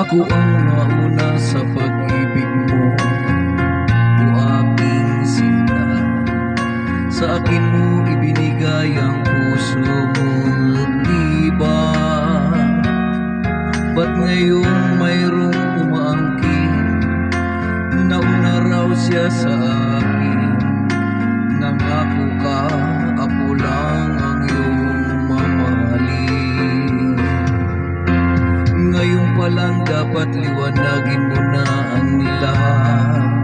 Ako ang nauna sa pag-ibig mo, o aking sinta. Sa akin mo ibinigay ang puso mo, diba? Ba't ngayon mayroong umaangkin? Nauna raw siya sa akin. Nangako ka, ako lang ang iyong mamahalin. Ngayon pa lang dapat liwanagin mo na ang lahat.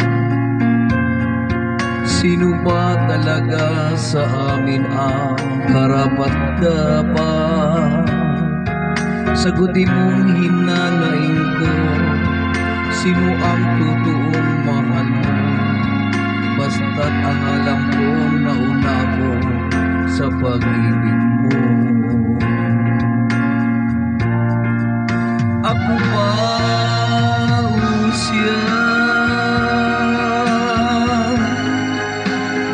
Sino ba talaga sa amin ang karapat-dapat? Sagutin mong hinanaing ko, sino ang totoong mahal mo? Basta't ang alam ko, nauna ko sa pag-ibig mo. Ako ba o siya?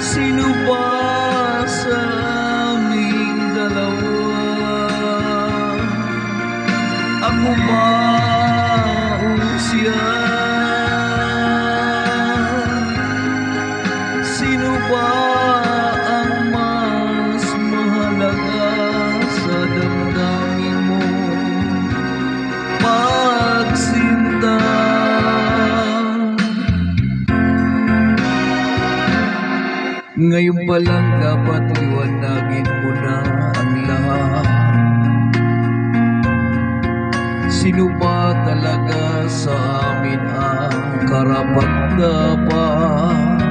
Sino ba sa aming dalawa? Ako ba o siya? Sino ba ang mas mahalaga sa damdamin mo? Pagsinta. Ngayon pa lang dapat liwanagin mo na ang lahat. Sino ba talaga sa amin ang karapat-dapat?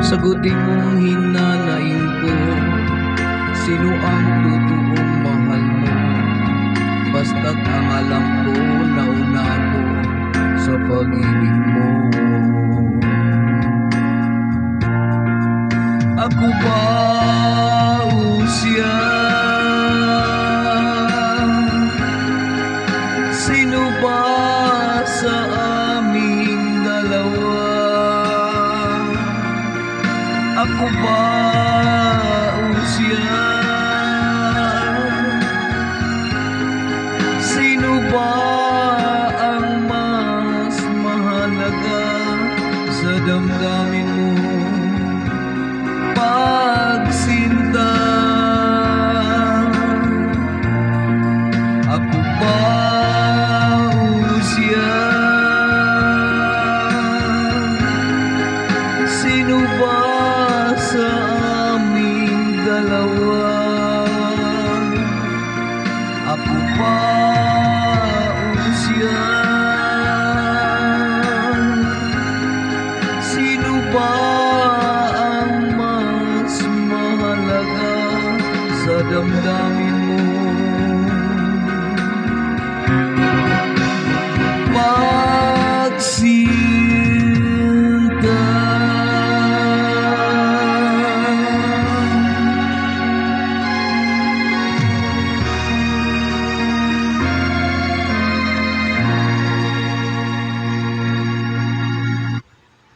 Sagutin mong hinanaing ko, sino ang totoong mahal mo? Basta't ang alam ko, nauna ko sa pag-ibig mo. Ako ba o siya? Sino ba sa aming dalawa? Ako ba o siya? Sino ba ang mas mahalaga sa damdamin mo? Pagsinta. Ako ba o siya? Sino ba sa aming dalawa? Ako ba o siya? Sino ba ang mas mahalaga sa damdamin mo?